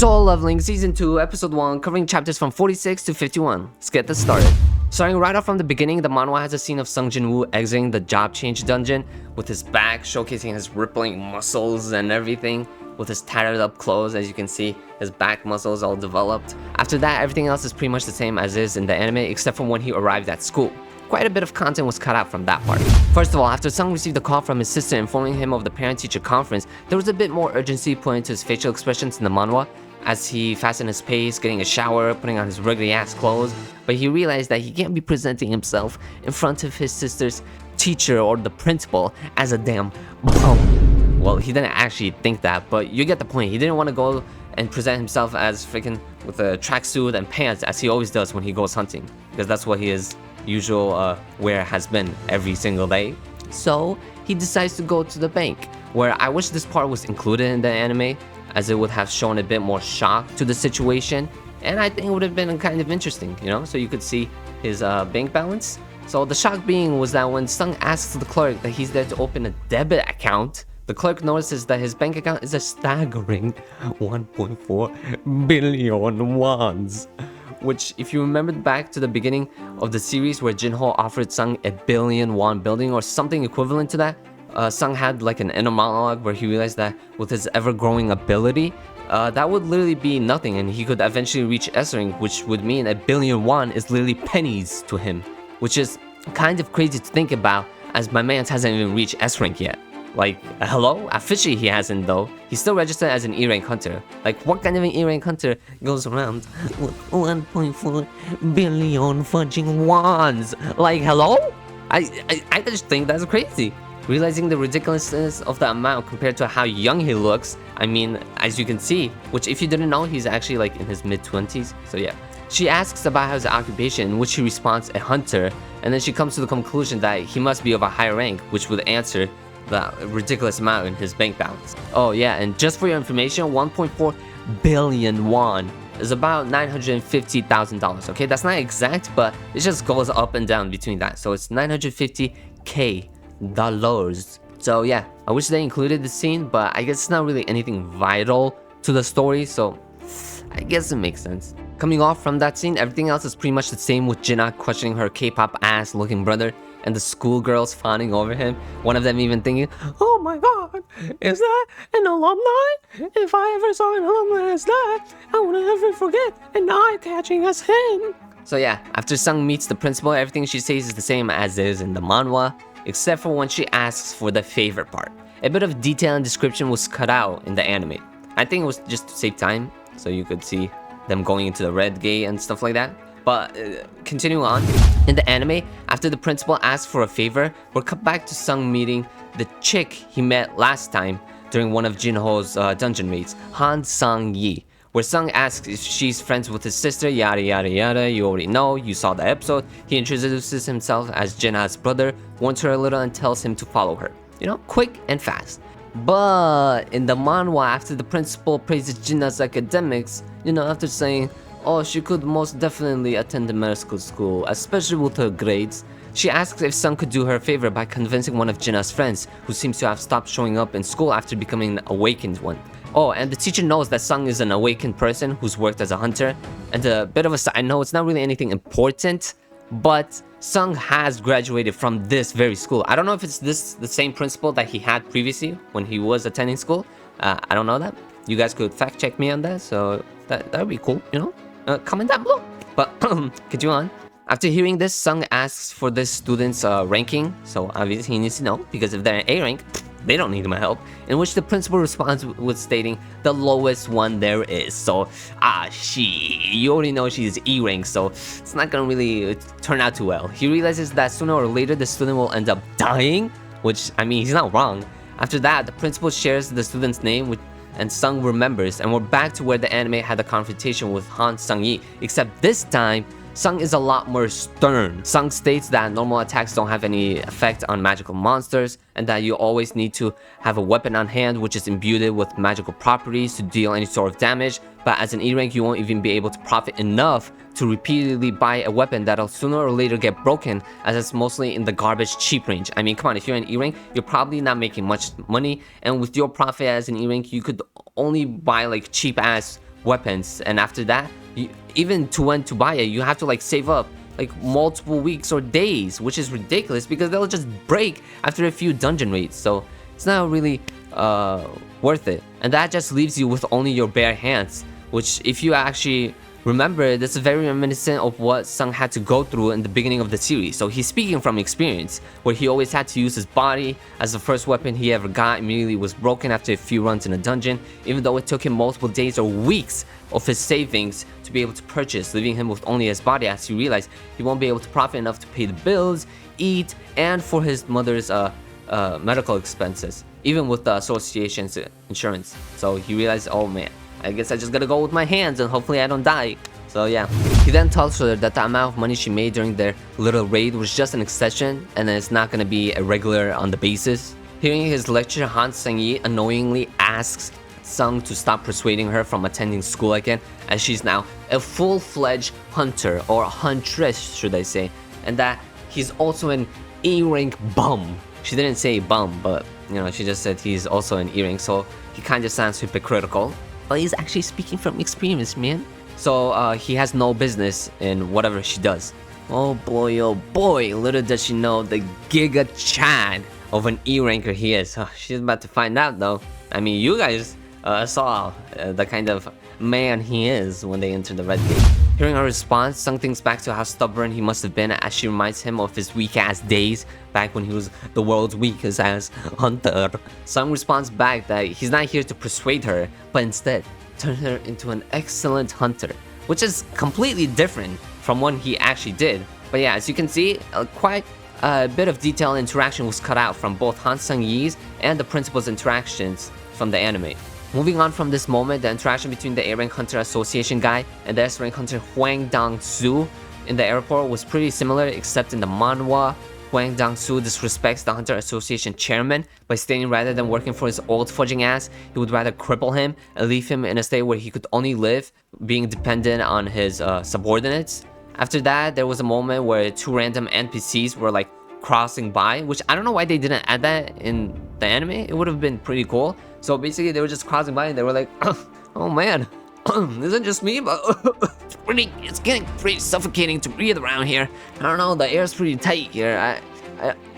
Solo Leveling Season 2, Episode 1, covering chapters from 46 to 51. Let's get this started. Starting right off from the beginning, the manhwa has a scene of Sung Jin-woo exiting the job change dungeon with his back showcasing his rippling muscles and everything. With his tattered up clothes, as you can see, his back muscles all developed. After that, everything else is pretty much the same as is in the anime, except for when he arrived at school. Quite a bit of content was cut out from that part. First of all, after Sung received a call from his sister informing him of the parent-teacher conference, there was a bit more urgency put into his facial expressions in the manhwa, as he fastened his pace, getting a shower, putting on his regular-ass clothes. But he realized that he can't be presenting himself in front of his sister's teacher or the principal as a damn bum. Well, he didn't actually think that, but you get the point. He didn't want to go and present himself as freaking with a tracksuit and pants as he always does when he goes hunting, because that's what his usual wear has been every single day. So he decides to go to the bank, where I wish this part was included in the anime, as it would have shown a bit more shock to the situation, and I think it would have been kind of interesting, you know, so you could see his bank balance. So the shock being was that when Sung asks the clerk that he's there to open a debit account, the clerk notices that his bank account is a staggering 1.4 billion wons. Which, if you remember back to the beginning of the series where Jinho offered Sung a 1 billion won building or something equivalent to that, Sung had like an inner monologue where he realized that with his ever-growing ability, that would literally be nothing and he could eventually reach S rank, which would mean 1 billion won is literally pennies to him. Which is kind of crazy to think about, as my man hasn't even reached S rank yet. Like, hello? Officially he hasn't though. He's still registered as an E rank hunter. Like, what kind of an E rank hunter goes around with 1.4 billion fudging wands? Like, hello? I just think that's crazy. Realizing the ridiculousness of the amount compared to how young he looks, I mean, as you can see, which if you didn't know, he's actually like in his mid-20s, so yeah. She asks about his occupation, in which he responds a hunter, and then she comes to the conclusion that he must be of a higher rank, which would answer the ridiculous amount in his bank balance. Oh yeah, and just for your information, 1.4 billion won is about $950,000. Okay, that's not exact, but it just goes up and down between that. So it's 950k dollars. So yeah, I wish they included the scene, but I guess it's not really anything vital to the story, so I guess it makes sense. Coming off from that scene, everything else is pretty much the same, with Jinna questioning her K-pop ass looking brother and the schoolgirls fawning over him. One of them even thinking, oh my god, is that an alumni? If I ever saw an alumni as that, I would never forget an eye-catching as him. So yeah, after Sung meets the principal, everything she says is the same as is in the manhwa, except for when she asks for the favorite part. A bit of detail and description was cut out in the anime. I think it was just to save time, so you could see them going into the red gate and stuff like that. But continuing on, in the anime, after the principal asks for a favor, we're cut back to Sung meeting the chick he met last time during one of Jinho's dungeon raids, Han Sang-yi, where Sung asks if she's friends with his sister, yada yada yada. You already know, you saw the episode. He introduces himself as Jinha's brother, warns her a little and tells him to follow her. You know, quick and fast. But in the manhwa, after the principal praises Jinna's academics, you know, after saying, oh, she could most definitely attend the medical school, especially with her grades, she asks if Sung could do her a favor by convincing one of Jinna's friends, who seems to have stopped showing up in school after becoming an awakened one. Oh, and the teacher knows that Sung is an awakened person who's worked as a hunter. And a bit of a side note, it's not really anything important, but Sung has graduated from this very school. I don't know if it's the same principal that he had previously when he was attending school. I don't know that. You guys could fact check me on that, so that would be cool, you know? Comment down below. But continue on. After hearing this, Sung asks for this student's ranking, so obviously he needs to know, because if they're an A rank, they don't need my help, in which the principal responds with stating the lowest one there is. So, you already know she's E rank, so it's not gonna really turn out too well. He realizes that sooner or later the student will end up dying, which, I mean, he's not wrong. After that, the principal shares the student's name and Sung remembers, and we're back to where the anime had a confrontation with Han Sang-yi, except this time, Sung is a lot more stern. Sung states that normal attacks don't have any effect on magical monsters, and that you always need to have a weapon on hand which is imbued with magical properties to deal any sort of damage, but as an E rank you won't even be able to profit enough to repeatedly buy a weapon that'll sooner or later get broken, as it's mostly in the garbage cheap range. I mean, come on, if you're an E rank, you're probably not making much money, and with your profit as an E rank, you could only buy like cheap ass weapons, and after that, even to buy it, you have to like save up like multiple weeks or days, which is ridiculous because they'll just break after a few dungeon raids. So it's not really worth it, and that just leaves you with only your bare hands, which if you actually remember, this is very reminiscent of what Sung had to go through in the beginning of the series. So he's speaking from experience, where he always had to use his body as the first weapon he ever got. Immediately was broken after a few runs in a dungeon, even though it took him multiple days or weeks of his savings to be able to purchase, leaving him with only his body, as he realized he won't be able to profit enough to pay the bills, eat, and for his mother's medical expenses, even with the association's insurance. So he realized, oh man, I guess I just gotta go with my hands and hopefully I don't die. So yeah. He then tells her that the amount of money she made during their little raid was just an exception and that it's not gonna be a regular on the basis. Hearing his lecture, Han Sang-yi annoyingly asks Sung to stop persuading her from attending school again, as she's now a full-fledged hunter, or huntress should I say, and that he's also an E-rank bum. She didn't say bum, but you know, she just said he's also an E-rank, so he kinda sounds hypocritical. But he's actually speaking from experience, man. So he has no business in whatever she does. Oh boy, little does she know the Giga Chad of an E-ranker he is. She's about to find out though. I mean, you guys saw the kind of man he is when they enter the Red Gate. Hearing her response, Sung thinks back to how stubborn he must have been, as she reminds him of his weak-ass days back when he was the world's weakest-ass hunter. Sung responds back that he's not here to persuade her, but instead turn her into an excellent hunter, which is completely different from what he actually did. But yeah, as you can see, quite a bit of detailed interaction was cut out from both Han Sang-yi's and the principal's interactions from the anime. Moving on from this moment, the interaction between the A-Rank Hunter Association guy and the S-Rank Hunter Hwang Dong-soo in the airport was pretty similar, except in the manhwa, Hwang Dong-soo disrespects the Hunter Association chairman by stating rather than working for his old fudging ass, he would rather cripple him and leave him in a state where he could only live, being dependent on his subordinates. After that, there was a moment where two random NPCs were like crossing by, which I don't know why they didn't add that in the anime. It would have been pretty cool. So basically they were just crossing by and they were like, oh man, isn't just me, but it's getting pretty suffocating to breathe around here. I don't know, the air's pretty tight here.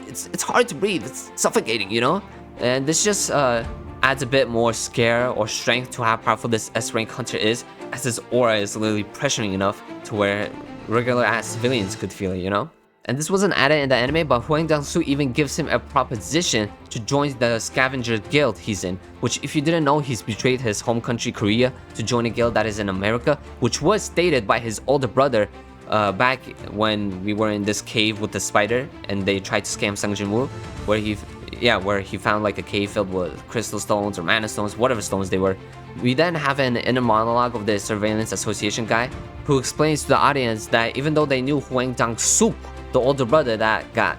It's hard to breathe, it's suffocating, you know? And this just adds a bit more scare or strength to how powerful this S-Rank Hunter is, as his aura is literally pressuring enough to where regular ass civilians could feel it, you know? And this wasn't added in the anime, but Hwang Dong-soo even gives him a proposition to join the scavenger guild he's in, which if you didn't know, he's betrayed his home country Korea to join a guild that is in America, which was stated by his older brother back when we were in this cave with the spider and they tried to scam Sung Jin-woo, where he found like a cave filled with crystal stones or mana stones, whatever stones they were. We then have an inner monologue of the Surveillance Association guy who explains to the audience that even though they knew Hwang Dong-soo, the older brother that got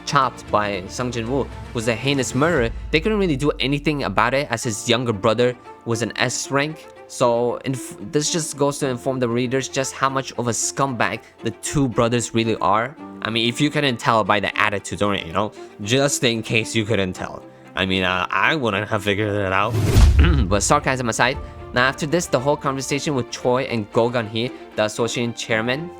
chopped by Sung Jin-woo, was a heinous murderer, they couldn't really do anything about it as his younger brother was an S rank. So this just goes to inform the readers just how much of a scumbag the two brothers really are. I mean, if you couldn't tell by the attitudes, or you know, just in case you couldn't tell. I mean, I wouldn't have figured it out. But sarcasm aside, now after this, the whole conversation with Choi and Go Gun-hee, the association chairman,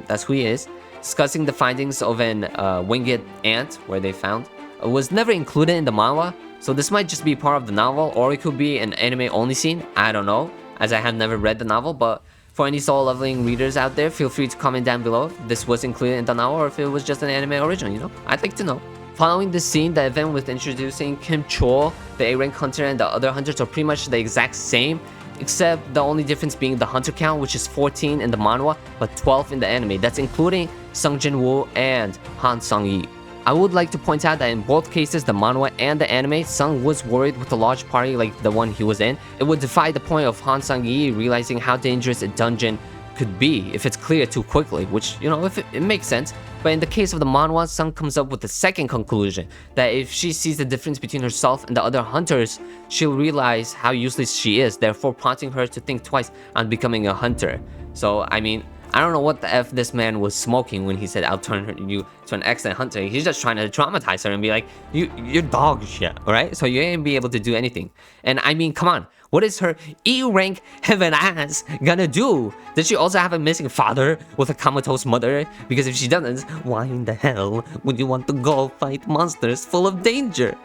that's who he is, discussing the findings of an winged ant where they found, was never included in the manhwa, so this might just be part of the novel, or it could be an anime only scene. I don't know, as I have never read the novel. But for any soul leveling readers out there, feel free to comment down below if this was included in the novel or if it was just an anime original, you know? I'd like to know. Following this scene, the event with introducing Kim Cho, the A-Rank Hunter, and the other hunters are pretty much the exact same, except the only difference being the hunter count, which is 14 in the manhwa, but 12 in the anime. That's including Sung Jin-woo and Han Sang-yi. I would like to point out that in both cases, the manhwa and the anime, Sung was worried with a large party like the one he was in. It would defy the point of Han Sang-yi realizing how dangerous a dungeon could be if it's cleared too quickly, which, you know, if it makes sense. But in the case of the manhwa, Sung comes up with the second conclusion, that if she sees the difference between herself and the other hunters, she'll realize how useless she is, therefore prompting her to think twice on becoming a hunter. So, I mean, I don't know what the F this man was smoking when he said, I'll turn you to an excellent hunter. He's just trying to traumatize her and be like, you're dog shit, alright? So you ain't be able to do anything. And I mean, come on, What is her E-rank heaven ass gonna do? Does she also have a missing father with a comatose mother? Because if she doesn't, why in the hell would you want to go fight monsters full of danger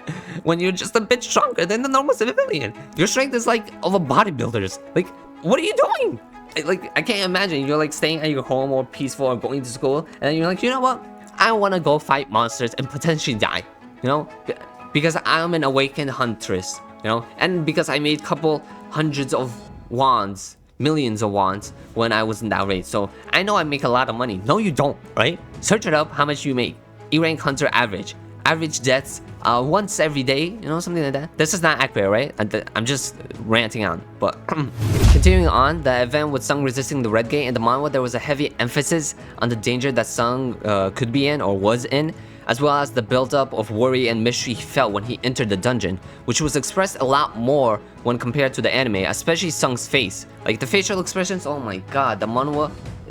when you're just a bit stronger than the normal civilian? Your strength is like of a bodybuilder's. Like, what are you doing? Like, I can't imagine you're like staying at your home or peaceful or going to school, and then you're like, you know what? I want to go fight monsters and potentially die, you know? Because I'm an awakened huntress, you know? And because I made couple hundreds of wands, millions of wands when I was in that raid. So I know I make a lot of money. No, you don't, right? Search it up, how much you make. E-rank hunter average. Average deaths once every day, you know, something like that. This is not accurate, right? I'm just ranting on. But continuing on, the event with Sung resisting the red gate in the manhwa, there was a heavy emphasis on the danger that Sung could be in or was in, as well as the buildup of worry and mystery he felt when he entered the dungeon, which was expressed a lot more when compared to the anime, especially Sung's face. Like the facial expressions, oh my god, the manhwa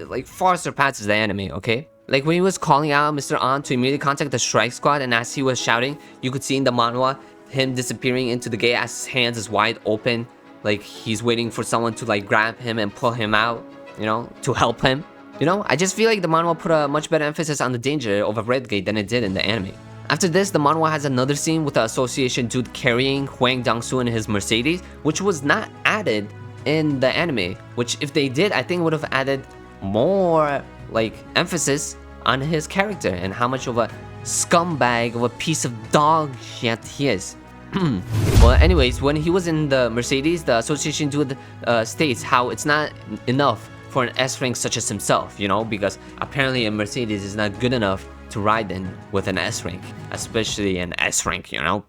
like far surpasses the anime, okay? Like when he was calling out Mr. An to immediately contact the strike squad, and as he was shouting, you could see in the manhwa him disappearing into the gate as his hands is wide open, like he's waiting for someone to like grab him and pull him out, you know, to help him. You know, I just feel like the manhwa put a much better emphasis on the danger of a red gate than it did in the anime. After this, the manhwa has another scene with the association dude carrying Hwang Dang-soo in his Mercedes, which was not added in the anime, which if they did, I think would have added more like emphasis on his character and how much of a scumbag of a piece of dog shit he is. Well, anyways, when he was in the Mercedes, the association dude states how it's not enough for an S-rank such as himself, you know, because apparently a Mercedes is not good enough to ride in with an S-rank, especially an S-rank, you know.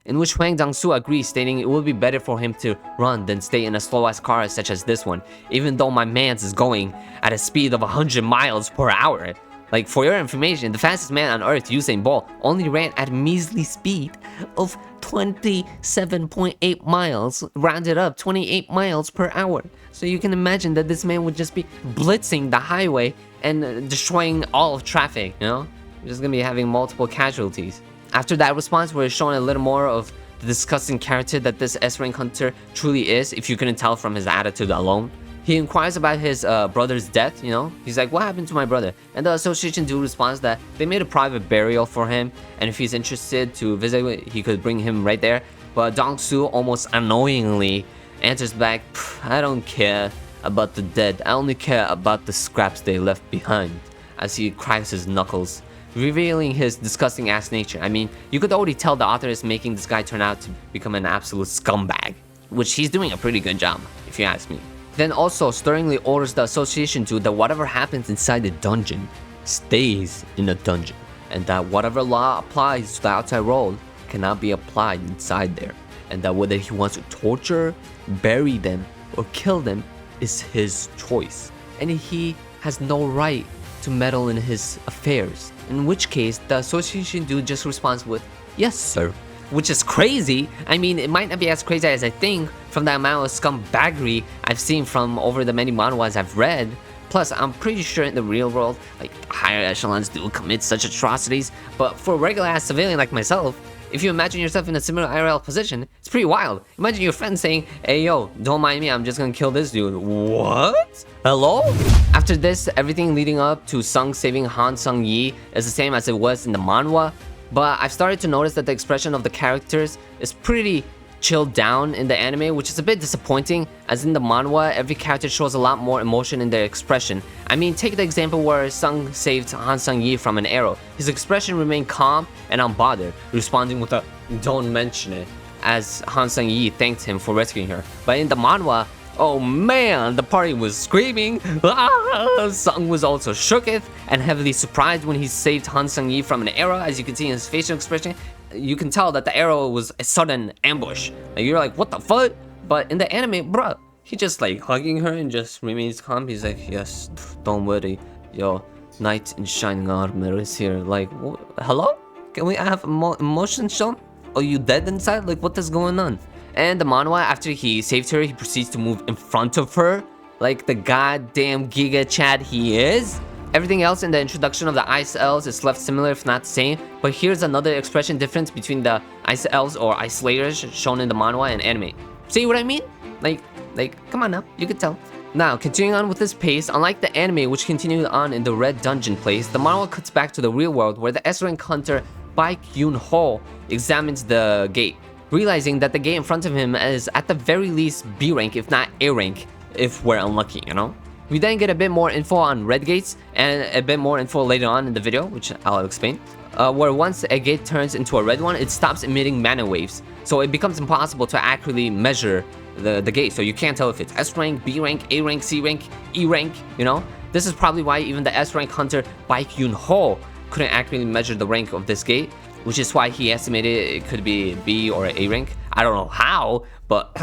In which Hwang Dang-soo agrees, stating it would be better for him to run than stay in a slow-ass car such as this one, even though my man's is going at a speed of 100 miles per hour. Like, for your information, the fastest man on earth, Usain Bolt, only ran at a measly speed of 27.8 miles, rounded up 28 miles per hour. So you can imagine that this man would just be blitzing the highway and destroying all of traffic, you know? You're just gonna be having multiple casualties. After that response, we're showing a little more of the disgusting character that this S-rank hunter truly is, if you couldn't tell from his attitude alone. He inquires about his brother's death, you know? He's like, what happened to my brother? And the association dude responds that they made a private burial for him, and if he's interested to visit, he could bring him right there. But Dong-soo almost annoyingly answers back, I don't care about the dead, I only care about the scraps they left behind, as he cracks his knuckles, revealing his disgusting ass nature. I mean, you could already tell the author is making this guy turn out to become an absolute scumbag, which he's doing a pretty good job, if you ask me. Then also stirringly orders the association dude that whatever happens inside the dungeon stays in the dungeon, and that whatever law applies to the outside world cannot be applied inside there, and that whether he wants to torture, bury them, or kill them is his choice, and he has no right to meddle in his affairs. In which case, the association dude just responds with, yes sir. Which is crazy. I mean, it might not be as crazy as I think from the amount of scumbaggery I've seen from over the many manhwas I've read. Plus, I'm pretty sure in the real world, like, higher echelons do commit such atrocities. But for a regular ass civilian like myself, if you imagine yourself in a similar IRL position, it's pretty wild. Imagine your friend saying, hey yo, don't mind me, I'm just gonna kill this dude. What? Hello? After this, everything leading up to Sung saving Han Sung-yi is the same as it was in the manhwa. But I've started to notice that the expression of the characters is pretty chilled down in the anime, which is a bit disappointing, as in the manhwa, every character shows a lot more emotion in their expression. I mean, take the example where Sung saved Han Sung-yi from an arrow. His expression remained calm and unbothered, responding with a "don't mention it," as Han Sung-yi thanked him for rescuing her. But in the manhwa, oh man, the party was screaming. Sung was also shooketh and heavily surprised when he saved Han Sung-yi from an arrow. As you can see in his facial expression, you can tell that the arrow was a sudden ambush. Like, you're like, what the fuck? But in the anime, bruh, he just like hugging her and just remains calm. He's like, yes, don't worry, your knight in shining armor is here. Like, hello? Can we have emotion shown? Are you dead inside? Like, what is going on? And the manhwa, after he saved her, he proceeds to move in front of her, like the goddamn Giga Chad he is. Everything else in the introduction of the Ice Elves is left similar, if not the same. But here's another expression difference between the Ice Elves or Ice Slayers shown in the manhwa and anime. See what I mean? Like, come on now, you could tell. Now, continuing on with this pace, unlike the anime which continued on in the red dungeon place, the manhwa cuts back to the real world where the S-rank hunter Baek Yoon-ho examines the gate, realizing that the gate in front of him is at the very least B rank, if not A rank, if we're unlucky, you know? We then get a bit more info on red gates and a bit more info later on in the video, which I'll explain. Where once a gate turns into a red one, it stops emitting mana waves, so it becomes impossible to accurately measure the gate, so you can't tell if it's S rank, B rank, A rank, C rank, E rank, you know? This is probably why even the S rank hunter Baek Yoon-ho couldn't accurately measure the rank of this gate, which is why he estimated it could be B or A rank. I don't know how, but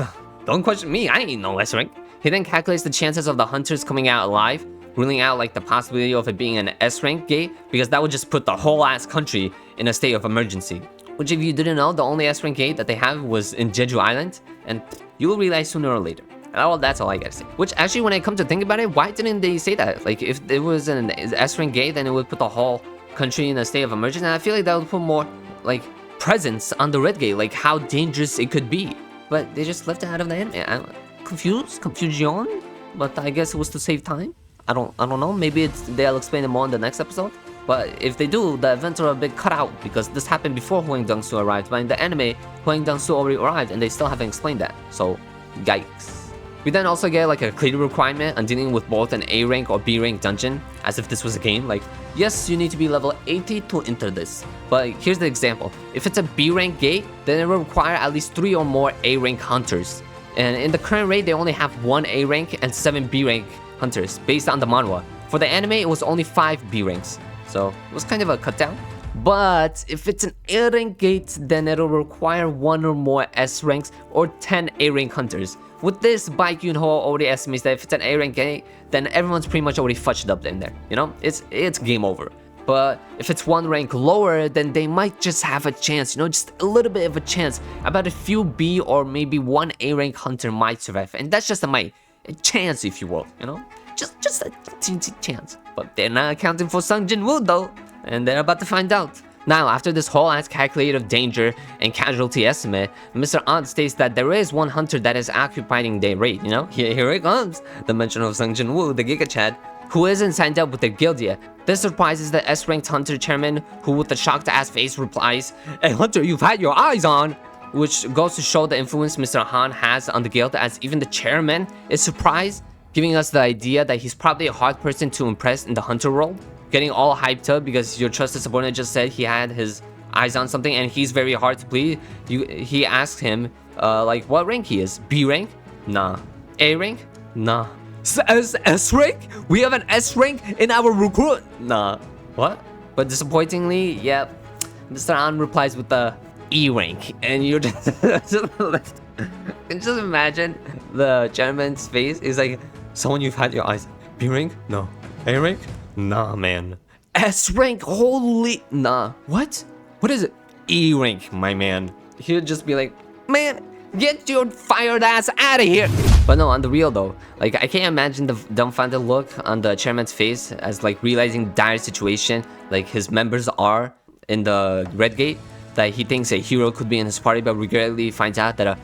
don't question me, I ain't no S rank. He then calculates the chances of the hunters coming out alive, ruling out like the possibility of it being an S rank gate, because that would just put the whole ass country in a state of emergency. Which, if you didn't know, the only S rank gate that they have was in Jeju Island, and you will realize sooner or later. Well, that's all I gotta say. Which actually, when I come to think about it, why didn't they say that? Like, if it was an S rank gate, then it would put the whole country in a state of emergency, and I feel like that would put more like presence on the red gate, like how dangerous it could be. But they just left it out of the anime. I'm confusion, but I guess it was to save time. I don't know. Maybe they'll explain it more in the next episode. But if they do, the events are a bit cut out because this happened before Hwang Dong-soo arrived. But in the anime, Hwang Dong-soo already arrived, and they still haven't explained that. So, yikes. We then also get like a clear requirement on dealing with both an A rank or B rank dungeon, as if this was a game. Like, yes, you need to be level 80 to enter this, but here's the example. If it's a B rank gate, then it will require at least 3 or more A rank hunters. And in the current rate, they only have 1 A rank and 7 B rank hunters, based on the manhwa. For the anime, it was only 5 B ranks, so it was kind of a cut down. But if it's an A rank gate, then it'll require 1 or more S ranks or 10 A rank hunters. With this, Baek Yoon-ho already estimates that if it's an A rank gate, then everyone's pretty much already fudged up in there. You know, it's game over. But if it's 1 rank lower, then they might just have a chance, you know, just a little bit of a chance. About a few B or maybe 1 A rank hunter might survive, and that's just a chance, if you will, you know, just a teensy chance. But they're not accounting for Sung Jin-woo though, and they're about to find out. Now, after this whole ass calculated of danger and casualty estimate, Mr. Ant states that there is 1 hunter that is occupying their raid, you know? Here it comes, the mention of Sung Jin-woo, the Giga Chad, who isn't signed up with their guild yet. This surprises the S-ranked hunter chairman, who with a shocked ass face replies, "Hey hunter, you've had your eyes on!" Which goes to show the influence Mr. Han has on the guild, as even the chairman is surprised, giving us the idea that he's probably a hard person to impress in the hunter role. Getting all hyped up because your trusted subordinate just said he had his eyes on something and he's very hard to please. He asked him, like, what rank he is. B rank? Nah. A rank? Nah. S rank? We have an S rank in our recruit? Nah. What? But disappointingly, yep, Mr. An replies with the E rank. And you're just imagine the chairman's face is like, someone you've had your eyes. B rank? No. A rank? Nah, man. S rank? Holy... Nah. What? What is it? E rank, my man. He'll just be like, man, get your fired ass out of here. But no, on the real though, like, I can't imagine the dumbfounded look on the chairman's face as like realizing the dire situation like his members are in the red gate, that he thinks a hero could be in his party but regrettably finds out that a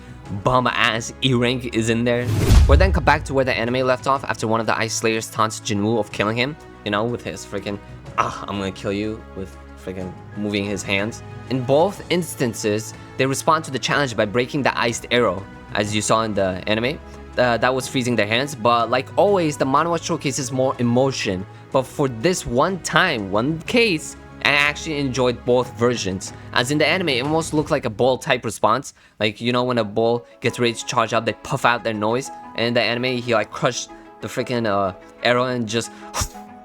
bum ass E rank is in there. We're then cut back to where the anime left off after one of the Ice Slayers taunts Jinwoo of killing him, you know, with his freaking I'm gonna kill you with freaking moving his hands. In both instances, they respond to the challenge by breaking the iced arrow, as you saw in the anime. That was freezing their hands, but like always, the manhwa showcases more emotion. But for this one case, I actually enjoyed both versions. As in the anime, it almost looked like a bull type response. Like, you know, when a bull gets ready to charge up, they puff out their noise. And in the anime, he like crushed the freaking arrow and just,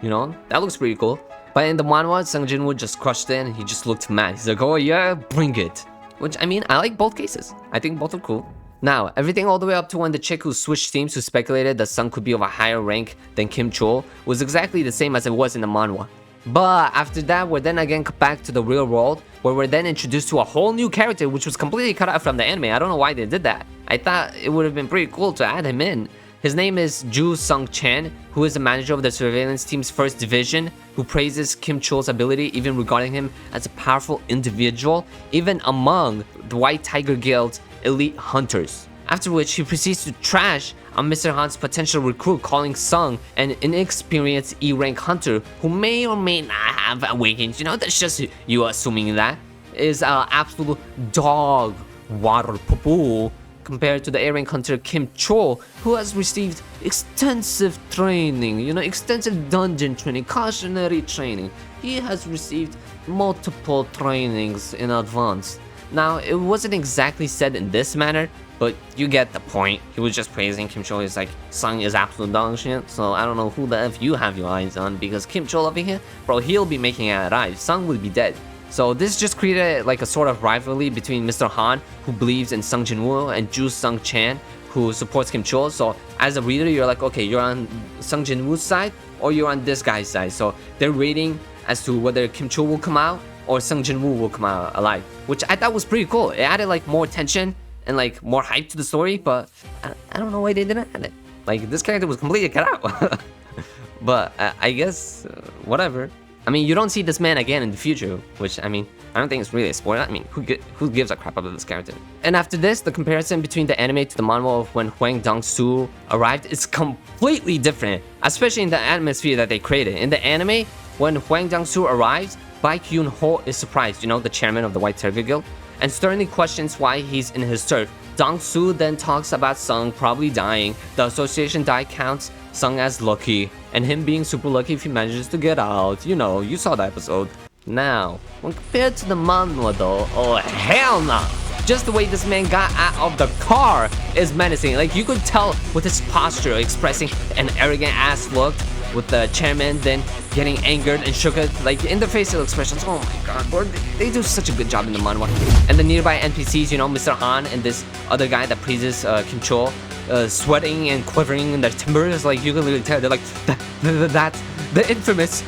you know, that looks pretty cool. But in the manhwa, Sung Jin-woo just crushed it and he just looked mad. He's like, oh yeah, bring it. Which, I mean, I like both cases. I think both are cool. Now, everything all the way up to when the chick who switched teams who speculated that Sung could be of a higher rank than Kim Chul was exactly the same as it was in the manhwa. But after that, we're then again back to the real world, where we're then introduced to a whole new character which was completely cut out from the anime. I don't know why they did that. I thought it would have been pretty cool to add him in. His name is Ju Sung-chan, who is the manager of the surveillance team's first division, who praises Kim Chul's ability, even regarding him as a powerful individual, even among the White Tiger Guild's elite hunters. After which, he proceeds to trash on Mr. Han's potential recruit, calling Sung an inexperienced E-rank hunter who may or may not have awakened. You know, that's just you assuming that is absolute dog water poo compared to the A-rank hunter Kim Chol, who has received extensive training, you know, extensive dungeon training, cautionary training. He has received multiple trainings in advance. Now, it wasn't exactly said in this manner, but you get the point. He was just praising Kim Chol. He's like, Sung is absolute dog shit, so I don't know who the F you have your eyes on, because Kim Chol over here, bro, he'll be making it alive. Sung will be dead. So this just created like a sort of rivalry between Mr. Han, who believes in Sung Jin-woo, and Ju Sung Chan, who supports Kim Chol. So as a reader, you're like, okay, you're on Sung Jin-woo's side, or you're on this guy's side. So they're rating as to whether Kim Chol will come out, or Sung Jin-woo will come out alive, which I thought was pretty cool. It added like more tension and like more hype to the story, but I don't know why they didn't add it. Like, this character was completely cut out. But I guess, whatever. I mean, you don't see this man again in the future, which, I mean, I don't think it's really a spoiler. I mean, who gives a crap about this character? And after this, the comparison between the anime to the manhwa of when Hwang Dong-soo arrived is completely different, especially in the atmosphere that they created. In the anime, when Hwang Dong-soo arrives, Baek Yoon-ho is surprised, you know, the chairman of the White Tiger Guild, and sternly questions why he's in his turf. Dong-soo then talks about Sung probably dying. The association die counts Sung as lucky, and him being super lucky if he manages to get out. You know, you saw the episode. Now, when compared to the manhwa though, oh hell no! Just the way this man got out of the car is menacing. Like, you could tell with his posture expressing an arrogant ass look, with the chairman then getting angered and shook it, like in the facial expressions. Oh my god, bro, they do such a good job in the manhwa. And the nearby NPCs, you know, Mr. Han and this other guy that praises Kim Chol, sweating and quivering in their timbers, like you can really tell they're like, that's the infamous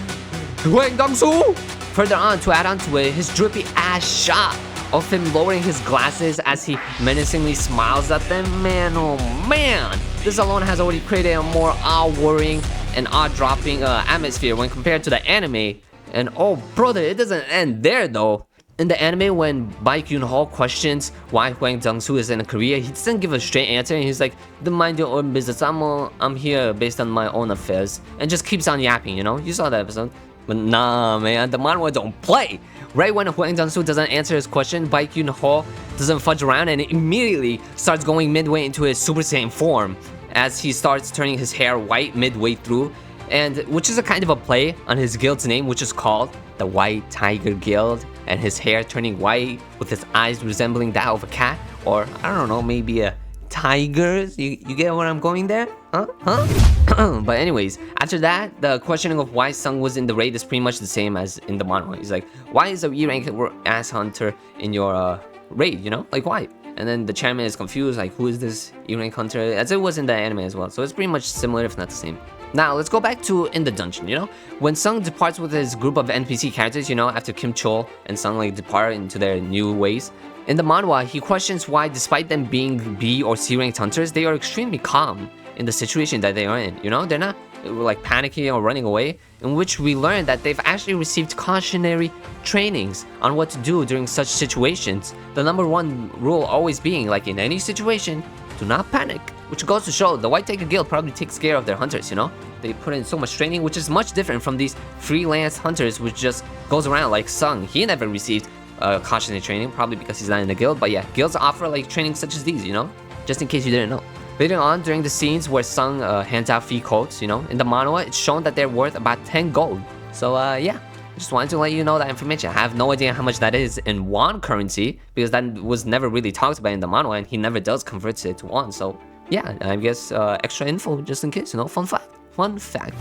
Hwang Dong-soo. Further on, to add on to it, his drippy ass shot of him lowering his glasses as he menacingly smiles at them, man, oh man, this alone has already created a more awe-worrying and awe-dropping atmosphere when compared to the anime. And oh brother, it doesn't end there though. In the anime, when Baek Yoon-ho questions why Hwang Dong-soo is in Korea, he doesn't give a straight answer, and he's like, "Don't mind your own business, I'm here based on my own affairs," and just keeps on yapping, you know? You saw that episode. But nah, man, the manhwa don't play. Right when Hwang Dong-soo doesn't answer his question, Baek Yoon-ho doesn't fudge around and immediately starts going midway into his Super Saiyan form, as he starts turning his hair white midway through, and which is a kind of a play on his guild's name, which is called the White Tiger Guild, and his hair turning white with his eyes resembling that of a cat, or I don't know, maybe a tiger. You get where I'm going there? Huh? But anyways, after that, the questioning of why Sung was in the raid is pretty much the same as in the manhwa. He's like, why is a E-rank ass hunter in your raid, you know? Like, why? And then the chairman is confused, like, who is this E-rank hunter? As it was in the anime as well. So it's pretty much similar, if not the same. Now, let's go back to in the dungeon, you know? When Sung departs with his group of NPC characters, you know, after Kim Chol and Sung, like, depart into their new ways. In the manhwa, he questions why, despite them being B or C-ranked hunters, they are extremely calm in the situation that they are in, you know? They're not, like, panicking or running away, in which we learn that they've actually received cautionary trainings on what to do during such situations. The number one rule always being, like, in any situation, do not panic. Which goes to show the White Tiger Guild probably takes care of their hunters, you know? They put in so much training, which is much different from these freelance hunters, which just goes around like Sung. He never received cautionary training, probably because he's not in the guild. But yeah, guilds offer like training such as these, you know? Just in case you didn't know. Later on, during the scenes where Sung hands out free coats, you know, in the manhwa, it's shown that they're worth about 10 gold. So yeah, I just wanted to let you know that information. I have no idea how much that is in won currency, because that was never really talked about in the manhwa, and he never does convert it to won. So yeah, I guess extra info just in case, you know, fun fact. Fun fact.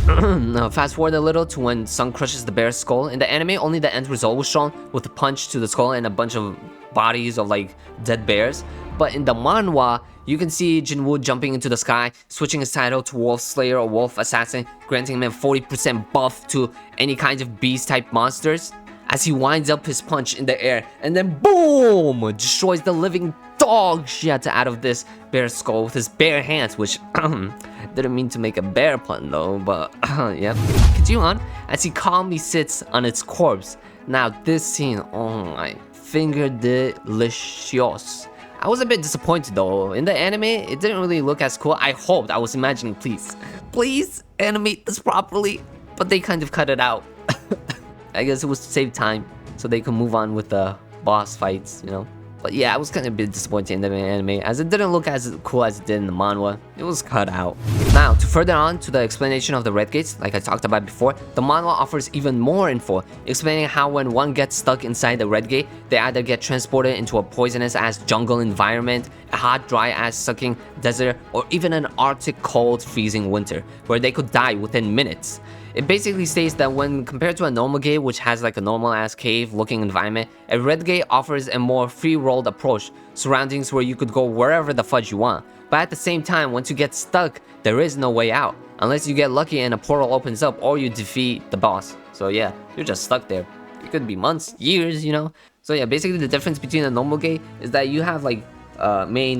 Now, fast forward a little to when Sung crushes the bear's skull. In the anime, only the end result was shown with a punch to the skull and a bunch of bodies of like dead bears. But in the manhwa, you can see Jinwoo jumping into the sky, switching his title to Wolf Slayer or Wolf Assassin, granting him a 40% buff to any kind of beast-type monsters, as he winds up his punch in the air and then boom! Destroys the living dog shit out of this bear skull with his bare hands, which didn't mean to make a bear pun though, but yeah. Continue on as he calmly sits on its corpse. Now this scene, oh my finger delicious. I was a bit disappointed though. In the anime, it didn't really look as cool. I was imagining, please animate this properly. But they kind of cut it out. I guess it was to save time so they could move on with the boss fights, you know. But yeah, I was kind of a bit disappointed in the anime as it didn't look as cool as it did in the manhwa. It was cut out. Now, to further on to the explanation of the red gates, like I talked about before, the manhwa offers even more info, explaining how when one gets stuck inside the red gate, they either get transported into a poisonous ass jungle environment, a hot dry ass sucking desert, or even an arctic cold freezing winter, where they could die within minutes. It basically states that when compared to a normal gate, which has like a normal ass cave looking environment, a red gate offers a more free-rolled approach, surroundings where you could go wherever the fudge you want. But at the same time, once you get stuck, there is no way out, unless you get lucky and a portal opens up or you defeat the boss. So yeah, you're just stuck there. It could be months, years, you know? So yeah, basically the difference between a normal gate is that you have like main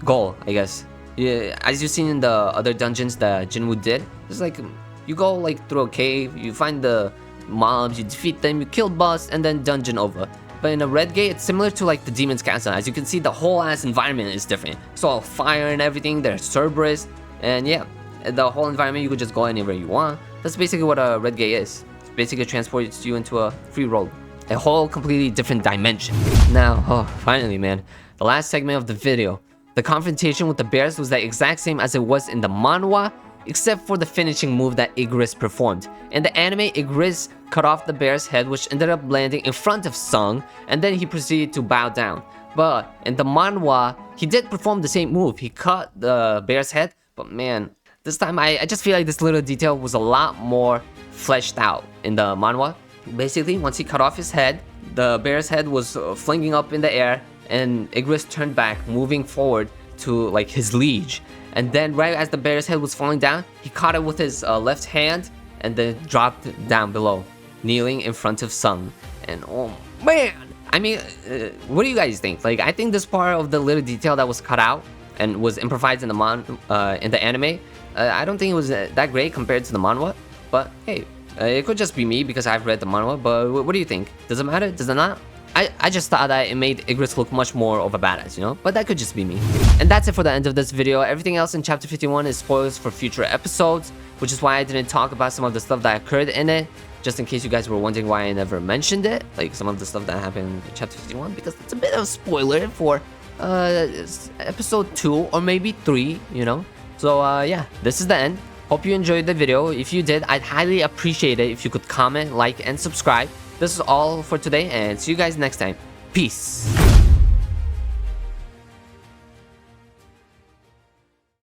goal, I guess. Yeah, as you've seen in the other dungeons that Jinwoo did, it's like you go like through a cave, you find the mobs, you defeat them, you kill boss, and then dungeon over. But in a red gate, it's similar to like the Demon's Castle. As you can see, the whole ass environment is different. It's all fire and everything, there's Cerberus, and yeah, the whole environment, you could just go anywhere you want. That's basically what a red gate is. It basically transports you into a free roll. A whole completely different dimension. Now, oh, finally, man. The last segment of the video. The confrontation with the bears was the exact same as it was in the manhwa, except for the finishing move that Igris performed. In the anime, Igris cut off the bear's head, which ended up landing in front of Sung, and then he proceeded to bow down. But in the manhwa, he did perform the same move. He cut the bear's head, but man, this time I just feel like this little detail was a lot more fleshed out in the manhwa. Basically, once he cut off his head, the bear's head was flinging up in the air, and Igris turned back, moving forward to like his liege. And then right as the bear's head was falling down, he caught it with his left hand and then dropped it down below, kneeling in front of Sung. And oh man, I mean, what do you guys think? Like, I think this part of the little detail that was cut out and was improvised in the anime, I don't think it was that great compared to the manhwa. But hey, it could just be me because I've read the manhwa. But what do you think? Does it matter? Does it not? I just thought that it made Igris look much more of a badass, you know? But that could just be me. And that's it for the end of this video. Everything else in chapter 51 is spoilers for future episodes, which is why I didn't talk about some of the stuff that occurred in it, just in case you guys were wondering why I never mentioned it, like some of the stuff that happened in chapter 51, because it's a bit of a spoiler for episode 2 or maybe 3, you know? So yeah, this is the end. Hope you enjoyed the video. If you did, I'd highly appreciate it if you could comment, like, and subscribe. This is all for today, and see you guys next time. Peace.